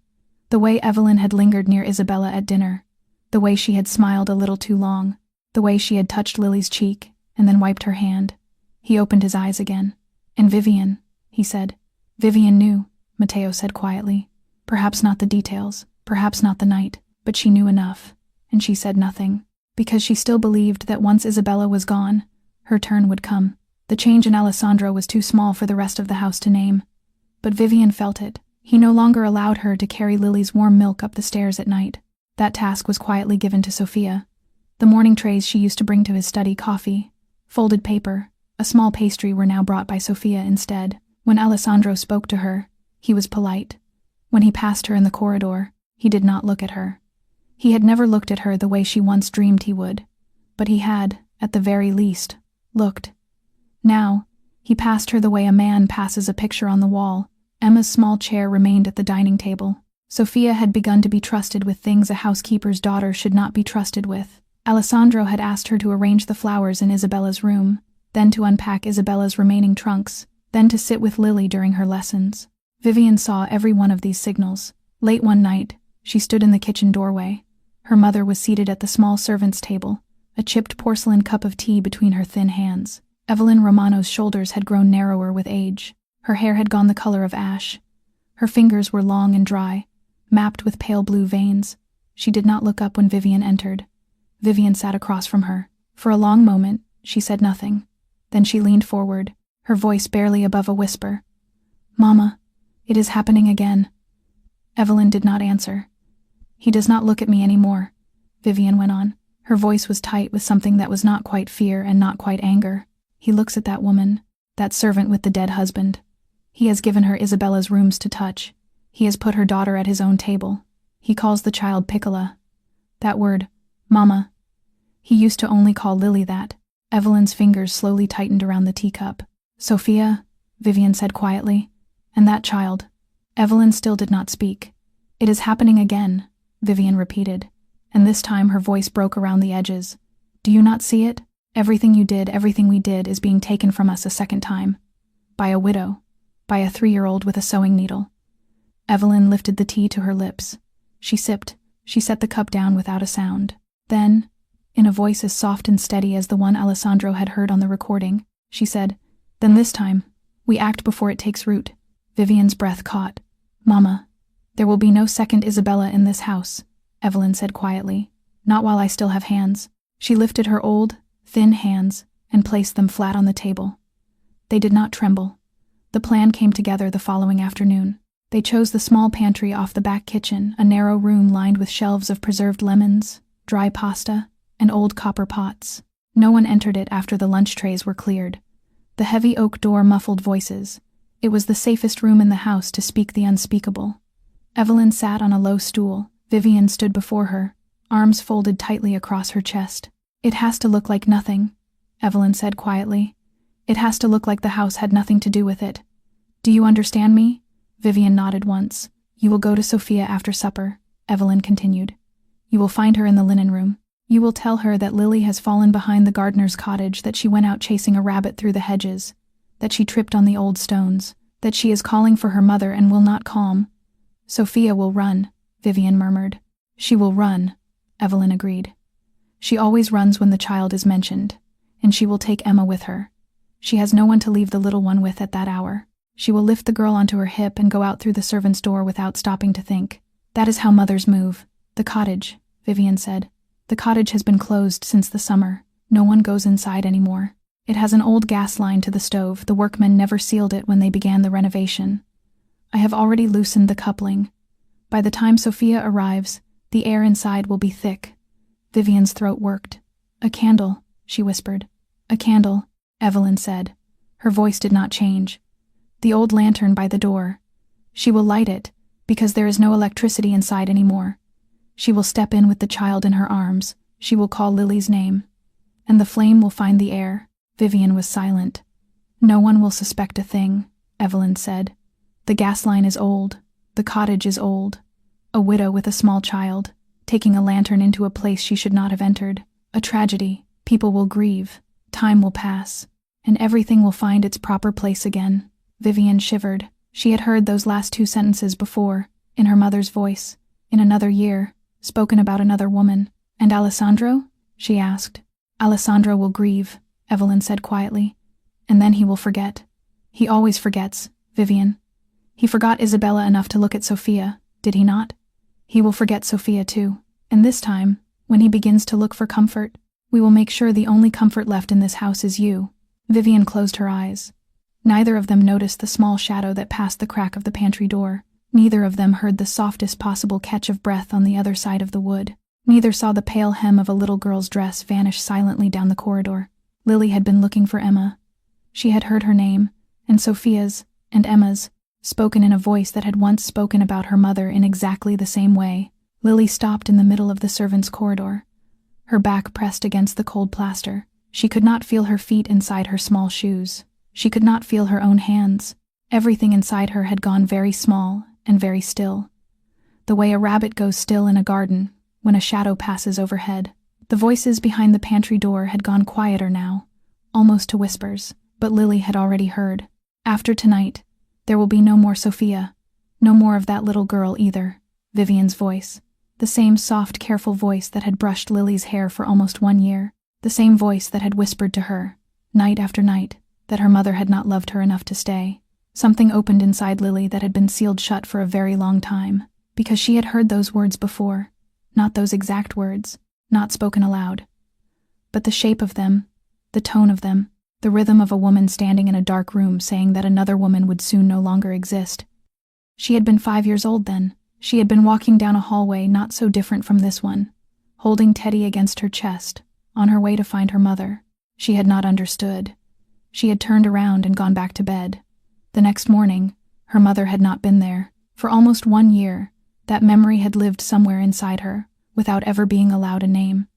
S1: The way Evelyn had lingered near Isabella at dinner, the way she had smiled a little too long, the way she had touched Lily's cheek and then wiped her hand. He opened his eyes again. "And Vivian," he said. "Vivian knew," Matteo said quietly. "Perhaps not the details, perhaps not the night, but she knew enough, and she said nothing, because she still believed that once Isabella was gone, her turn would come. The change in Alessandro was too small for the rest of the house to name. But Vivian felt it. He no longer allowed her to carry Lily's warm milk up the stairs at night. That task was quietly given to Sophia. The morning trays she used to bring to his study, coffee, folded paper, a small pastry, were now brought by Sophia instead. When Alessandro spoke to her, he was polite. When he passed her in the corridor, he did not look at her. He had never looked at her the way she once dreamed he would, but he had, at the very least, looked. Now, he passed her the way a man passes a picture on the wall. Emma's small chair remained at the dining table. Sophia had begun to be trusted with things a housekeeper's daughter should not be trusted with. Alessandro had asked her to arrange the flowers in Isabella's room, then to unpack Isabella's remaining trunks, then to sit with Lily during her lessons. Vivian saw every one of these signals, Late one night, she stood in the kitchen doorway. Her mother was seated at the small servants' table, a chipped porcelain cup of tea between her thin hands. Evelyn Romano's shoulders had grown narrower with age. Her hair had gone the color of ash. Her fingers were long and dry, mapped with pale blue veins. She did not look up when Vivian entered. Vivian sat across from her. For a long moment, she said nothing. Then she leaned forward, her voice barely above a whisper. "Mama, it is happening again." Evelyn did not answer. "He does not look at me anymore," Vivian went on. Her voice was tight with something that was not quite fear and not quite anger. "He looks at that woman, that servant with the dead husband. He has given her Isabella's rooms to touch. He has put her daughter at his own table. He calls the child Piccola. That word, Mama. He used to only call Lily that." Evelyn's fingers slowly tightened around the teacup. "Sophia," Vivian said quietly, "and that child." Evelyn still did not speak. "It is happening again," Vivian repeated, and this time her voice broke around the edges. "Do you not see it? Everything you did, everything we did is being taken from us a second time. By a widow. By a 3-year-old with a sewing needle." Evelyn lifted the tea to her lips. She sipped. She set the cup down without a sound. Then, in a voice as soft and steady as the one Alessandro had heard on the recording, she said, "Then this time, we act before it takes root." Vivian's breath caught. "Mama, there will be no second Isabella in this house," Evelyn said quietly. "Not while I still have hands." She lifted her old, thin hands and placed them flat on the table. They did not tremble. The plan came together the following afternoon. They chose the small pantry off the back kitchen, a narrow room lined with shelves of preserved lemons, dry pasta, and old copper pots. No one entered it after the lunch trays were cleared. The heavy oak door muffled voices. It was the safest room in the house to speak the unspeakable. Evelyn sat on a low stool. Vivian stood before her, arms folded tightly across her chest. "It has to look like nothing," Evelyn said quietly. "It has to look like the house had nothing to do with it. Do you understand me?" Vivian nodded once. "You will go to Sophia after supper," Evelyn continued. "You will find her in the linen room. You will tell her that Lily has fallen behind the gardener's cottage, that she went out chasing a rabbit through the hedges, that she tripped on the old stones, that she is calling for her mother and will not calm." "Sophia will run," Vivian murmured. "She will run," Evelyn agreed. "She always runs when the child is mentioned, and she will take Emma with her. She has no one to leave the little one with at that hour. She will lift the girl onto her hip and go out through the servant's door without stopping to think. That is how mothers move." "The cottage," Vivian said. "The cottage has been closed since the summer. No one goes inside anymore. It has an old gas line to the stove. The workmen never sealed it when they began the renovation. I have already loosened the coupling. By the time Sophia arrives, the air inside will be thick." Vivian's throat worked. "A candle," she whispered. "A candle," Evelyn said. Her voice did not change. "The old lantern by the door. She will light it, because there is no electricity inside anymore. She will step in with the child in her arms. She will call Lily's name. And the flame will find the air." Vivian was silent. "No one will suspect a thing," Evelyn said. "The gas line is old. The cottage is old. A widow with a small child, taking a lantern into a place she should not have entered. A tragedy. People will grieve. Time will pass. And everything will find its proper place again." Vivian shivered. She had heard those last 2 sentences before, in her mother's voice, in another year, spoken about another woman. "And Alessandro?" she asked. "Alessandro will grieve," Evelyn said quietly. "And then he will forget. He always forgets, Vivian. He forgot Isabella enough to look at Sophia, did he not? He will forget Sophia too. And this time, when he begins to look for comfort, we will make sure the only comfort left in this house is you." Vivian closed her eyes. Neither of them noticed the small shadow that passed the crack of the pantry door. Neither of them heard the softest possible catch of breath on the other side of the wood. Neither saw the pale hem of a little girl's dress vanish silently down the corridor. Lily had been looking for Emma. She had heard her name, and Sophia's, and Emma's, spoken in a voice that had once spoken about her mother in exactly the same way. Lily stopped in the middle of the servants' corridor, her back pressed against the cold plaster. She could not feel her feet inside her small shoes. She could not feel her own hands. Everything inside her had gone very small and very still. The way a rabbit goes still in a garden when a shadow passes overhead. The voices behind the pantry door had gone quieter now, almost to whispers, but Lily had already heard. After tonight, there will be no more Sophia, no more of that little girl either. Vivian's voice. The same soft, careful voice that had brushed Lily's hair for almost 1 year. The same voice that had whispered to her, night after night, that her mother had not loved her enough to stay. Something opened inside Lily that had been sealed shut for a very long time, because she had heard those words before. Not those exact words, not spoken aloud. But the shape of them, the tone of them, the rhythm of a woman standing in a dark room saying that another woman would soon no longer exist. She had been 5 years old then. She had been walking down a hallway not so different from this one, holding Teddy against her chest, on her way to find her mother. She had not understood. She had turned around and gone back to bed. The next morning, her mother had not been there. For almost 1 year, that memory had lived somewhere inside her, without ever being allowed a name.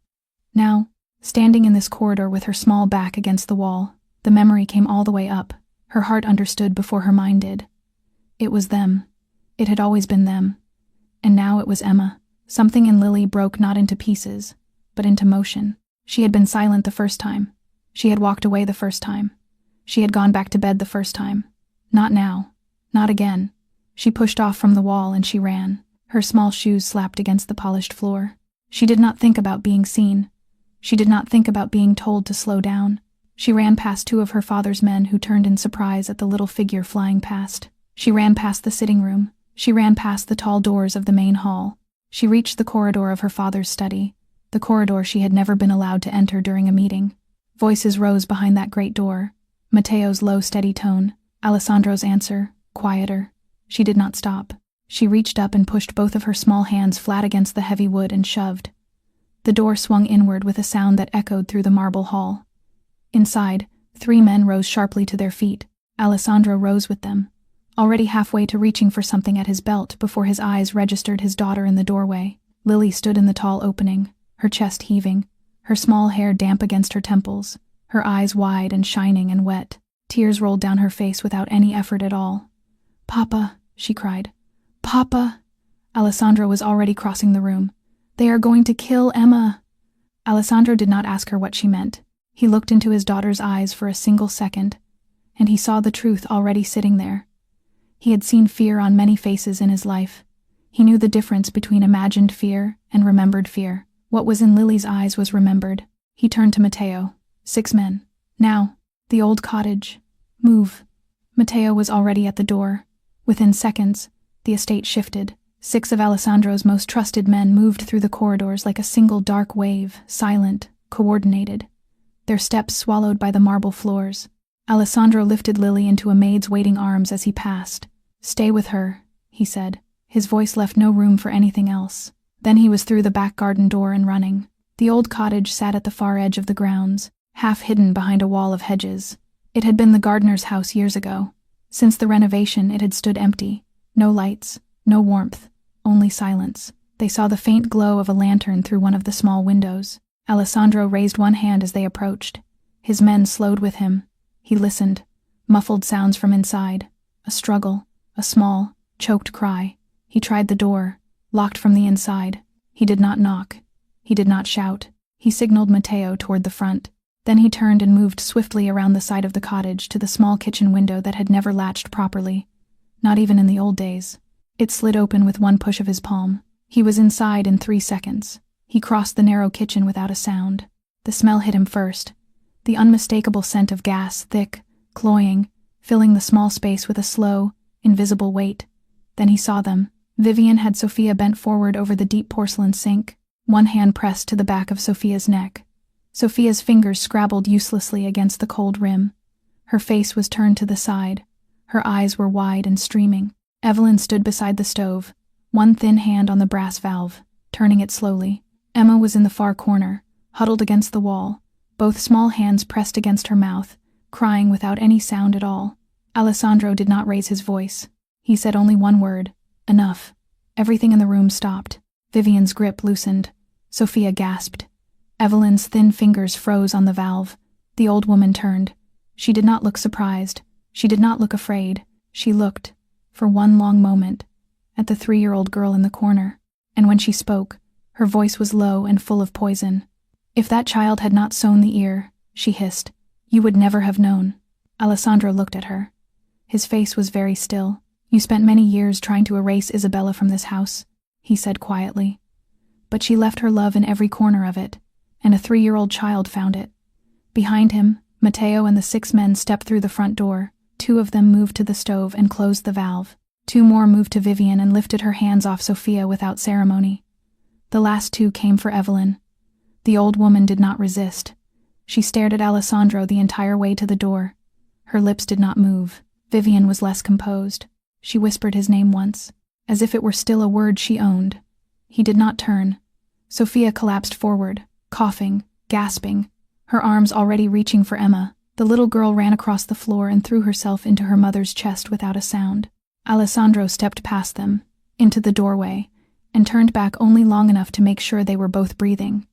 S1: Now, standing in this corridor with her small back against the wall, the memory came all the way up. Her heart understood before her mind did. It was them. It had always been them. And now it was Emma. Something in Lily broke not into pieces, but into motion. She had been silent the first time. She had walked away the first time. She had gone back to bed the first time. Not now. Not again. She pushed off from the wall and she ran. Her small shoes slapped against the polished floor. She did not think about being seen. She did not think about being told to slow down. She ran past 2 of her father's men who turned in surprise at the little figure flying past. She ran past the sitting room. She ran past the tall doors of the main hall. She reached the corridor of her father's study, the corridor she had never been allowed to enter during a meeting. Voices rose behind that great door. Matteo's low, steady tone. Alessandro's answer, quieter. She did not stop. She reached up and pushed both of her small hands flat against the heavy wood and shoved. The door swung inward with a sound that echoed through the marble hall. Inside, 3 men rose sharply to their feet. Alessandro rose with them, already halfway to reaching for something at his belt before his eyes registered his daughter in the doorway. Lily stood in the tall opening, her chest heaving, her small hair damp against her temples, her eyes wide and shining and wet. Tears rolled down her face without any effort at all. "Papa," she cried. "Papa!" Alessandro was already crossing the room. "They are going to kill Emma!" Alessandro did not ask her what she meant. He looked into his daughter's eyes for a single second, and he saw the truth already sitting there. He had seen fear on many faces in his life. He knew the difference between imagined fear and remembered fear. What was in Lily's eyes was remembered. He turned to Matteo. 6 men. Now, the old cottage. Move. Matteo was already at the door. Within seconds, the estate shifted. 6 of Alessandro's most trusted men moved through the corridors like a single dark wave, silent, coordinated. Their steps swallowed by the marble floors. Alessandro lifted Lily into a maid's waiting arms as he passed. "Stay with her," he said. His voice left no room for anything else. Then he was through the back garden door and running. The old cottage sat at the far edge of the grounds, half hidden behind a wall of hedges. It had been the gardener's house years ago. Since the renovation, it had stood empty. No lights, no warmth, only silence. They saw the faint glow of a lantern through one of the small windows. Alessandro raised one hand as they approached. His men slowed with him. He listened. Muffled sounds from inside. A struggle. A small, choked cry. He tried the door, locked from the inside. He did not knock. He did not shout. He signaled Matteo toward the front. Then he turned and moved swiftly around the side of the cottage to the small kitchen window that had never latched properly. Not even in the old days. It slid open with one push of his palm. He was inside in 3 seconds. He crossed the narrow kitchen without a sound. The smell hit him first. The unmistakable scent of gas, thick, cloying, filling the small space with a slow, invisible weight. Then he saw them. Vivian had Sophia bent forward over the deep porcelain sink, one hand pressed to the back of Sophia's neck. Sophia's fingers scrabbled uselessly against the cold rim. Her face was turned to the side. Her eyes were wide and streaming. Evelyn stood beside the stove, one thin hand on the brass valve, turning it slowly. Emma was in the far corner, huddled against the wall, both small hands pressed against her mouth, crying without any sound at all. Alessandro did not raise his voice. He said only one word, "Enough." Everything in the room stopped. Vivian's grip loosened. Sophia gasped. Evelyn's thin fingers froze on the valve. The old woman turned. She did not look surprised. She did not look afraid. She looked, for one long moment, at the 3-year-old girl in the corner. And when she spoke, her voice was low and full of poison. "If that child had not sown the ear," she hissed, "you would never have known." Alessandro looked at her. His face was very still. "You spent many years trying to erase Isabella from this house." he said quietly. But she left her love in every corner of it, and a 3-year-old child found it. Behind him, Matteo and the 6 men stepped through the front door. 2 of them moved to the stove and closed the valve. 2 more moved to Vivian and lifted her hands off Sophia without ceremony. The last 2 came for Evelyn. The old woman did not resist. She stared at Alessandro the entire way to the door. Her lips did not move. Vivian was less composed. She whispered his name once, as if it were still a word she owned. He did not turn. Sophia collapsed forward, coughing, gasping, her arms already reaching for Emma. The little girl ran across the floor and threw herself into her mother's chest without a sound. Alessandro stepped past them, into the doorway, and turned back only long enough to make sure they were both breathing.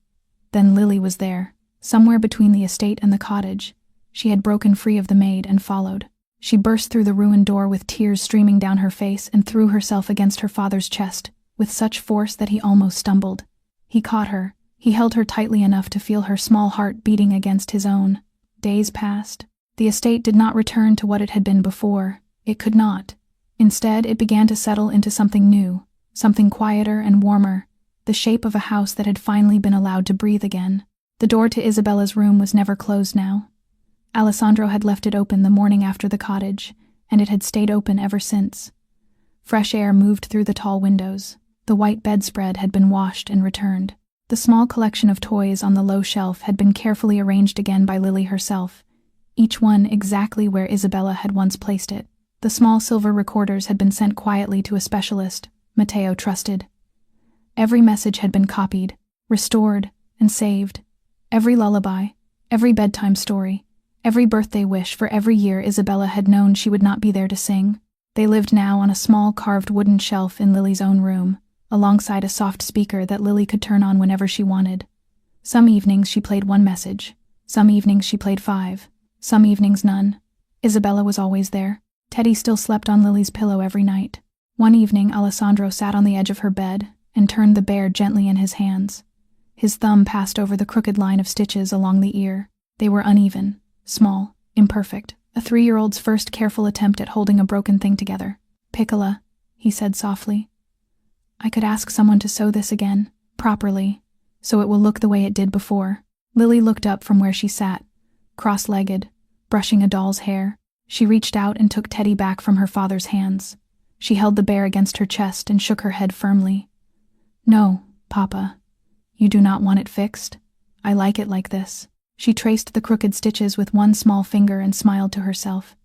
S1: Then Lily was there, somewhere between the estate and the cottage. She had broken free of the maid and followed. She burst through the ruined door with tears streaming down her face and threw herself against her father's chest, with such force that he almost stumbled. He caught her. He held her tightly enough to feel her small heart beating against his own. Days passed. The estate did not return to what it had been before. It could not. Instead, it began to settle into something new, something quieter and warmer, the shape of a house that had finally been allowed to breathe again. The door to Isabella's room was never closed now. Alessandro had left it open the morning after the cottage, and it had stayed open ever since. Fresh air moved through the tall windows. The white bedspread had been washed and returned. The small collection of toys on the low shelf had been carefully arranged again by Lily herself, each one exactly where Isabella had once placed it. The small silver recorders had been sent quietly to a specialist Matteo trusted. Every message had been copied, restored, and saved. Every lullaby, every bedtime story, every birthday wish for every year Isabella had known she would not be there to sing. They lived now on a small carved wooden shelf in Lily's own room, alongside a soft speaker that Lily could turn on whenever she wanted. Some evenings she played 1 message, some evenings she played 5, some evenings none. Isabella was always there. Teddy still slept on Lily's pillow every night. One evening Alessandro sat on the edge of her bed and turned the bear gently in his hands. His thumb passed over the crooked line of stitches along the ear. They were uneven, small, imperfect, a 3-year-old's first careful attempt at holding a broken thing together. "Piccola," he said softly. "I could ask someone to sew this again, properly, so it will look the way it did before." Lily looked up from where she sat, cross-legged, brushing a doll's hair. She reached out and took Teddy back from her father's hands. She held the bear against her chest and shook her head firmly. "No, Papa. You do not want it fixed? I like it like this." She traced the crooked stitches with one small finger and smiled to herself.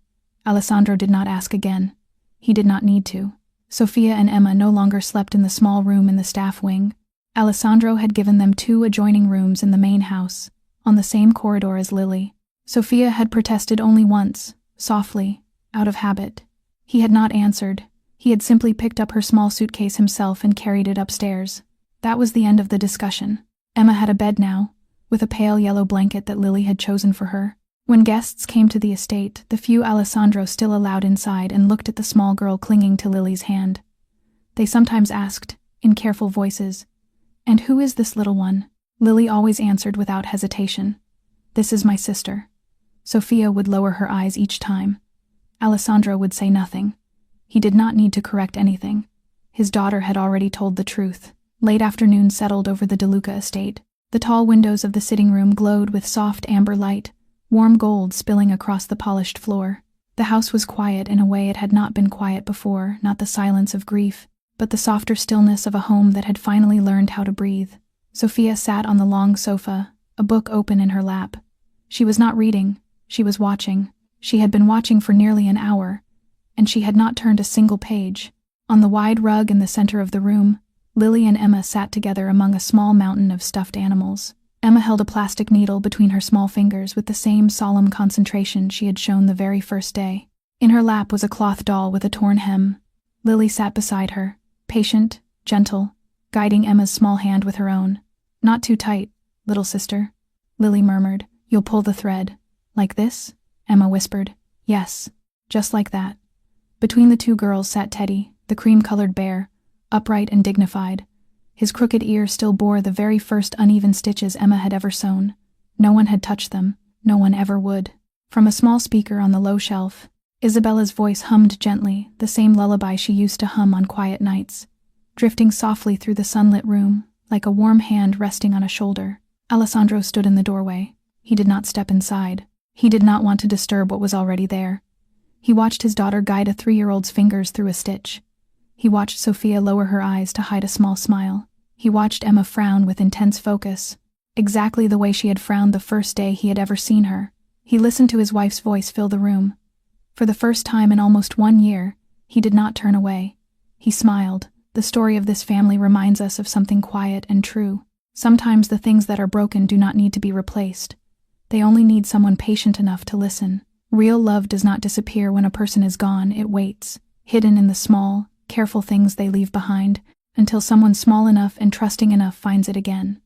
S1: Alessandro did not ask again. He did not need to. Sophia and Emma no longer slept in the small room in the staff wing. Alessandro had given them 2 adjoining rooms in the main house, on the same corridor as Lily. Sophia had protested only once, softly, out of habit. He had not answered. He had simply picked up her small suitcase himself and carried it upstairs. That was the end of the discussion. Emma had a bed now, with a pale yellow blanket that Lily had chosen for her. When guests came to the estate, the few Alessandro still allowed inside and looked at the small girl clinging to Lily's hand. They sometimes asked, in careful voices, "And who is this little one?" Lily always answered without hesitation, "This is my sister." Sophia would lower her eyes each time. Alessandro would say nothing. He did not need to correct anything. His daughter had already told the truth. Late afternoon settled over the Duca estate. The tall windows of the sitting room glowed with soft amber light, warm gold spilling across the polished floor. The house was quiet in a way it had not been quiet before, not the silence of grief, but the softer stillness of a home that had finally learned how to breathe. Sophia sat on the long sofa, a book open in her lap. She was not reading, she was watching. She had been watching for nearly an hour, and she had not turned a single page. On the wide rug in the center of the room, Lily and Emma sat together among a small mountain of stuffed animals. Emma held a plastic needle between her small fingers with the same solemn concentration she had shown the very first day. In her lap was a cloth doll with a torn hem. Lily sat beside her, patient, gentle, guiding Emma's small hand with her own. "Not too tight, little sister," Lily murmured. "You'll pull the thread." "Like this?" Emma whispered. "Yes, just like that." Between the 2 girls sat Teddy, the cream-colored bear, upright and dignified. His crooked ear still bore the very first uneven stitches Emma had ever sewn. No one had touched them. No one ever would. From a small speaker on the low shelf, Isabella's voice hummed gently, the same lullaby she used to hum on quiet nights. drifting softly through the sunlit room, like a warm hand resting on a shoulder. Alessandro stood in the doorway. He did not step inside. He did not want to disturb what was already there. He watched his daughter guide a 3-year-old's fingers through a stitch. He watched Sophia lower her eyes to hide a small smile. He watched Emma frown with intense focus, exactly the way she had frowned the first day he had ever seen her. He listened to his wife's voice fill the room. For the first time in almost 1 year, he did not turn away. He smiled. The story of this family reminds us of something quiet and true. Sometimes the things that are broken do not need to be replaced. They only need someone patient enough to listen. Real love does not disappear when a person is gone, it waits, hidden in the small, careful things they leave behind, until someone small enough and trusting enough finds it again.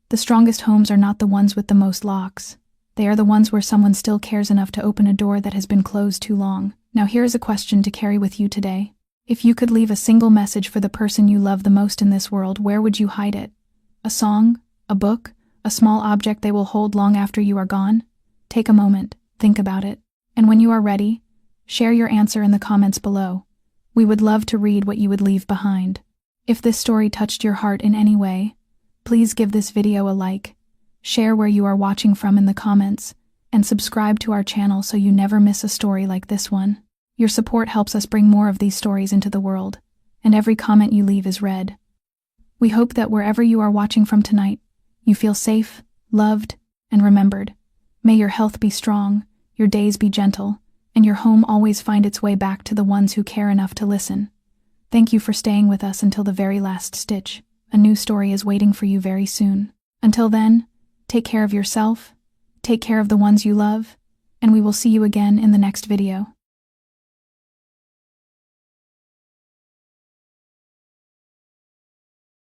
S1: The strongest homes are not the ones with the most locks. They are the ones where someone still cares enough to open a door that has been closed too long. Now here is a question to carry with you today. If you could leave a single message for the person you love the most in this world, where would you hide it? A song? A book? A small object they will hold long after you are gone? Take a moment, think about it. And when you are ready, share your answer in the comments below. We would love to read what you would leave behind. If this story touched your heart in any way, please give this video a like, share where you are watching from in the comments, and subscribe to our channel so you never miss a story like this one. Your support helps us bring more of these stories into the world, and every comment you leave is read. We hope that wherever you are watching from tonight, you feel safe, loved, and remembered. May your health be strong, your days be gentle, and your home always find its way back to the ones who care enough to listen. Thank you for staying with us until the very last stitch. A new story is waiting for you very soon. Until then, take care of yourself, take care of the ones you love, and we will see you again in the next video.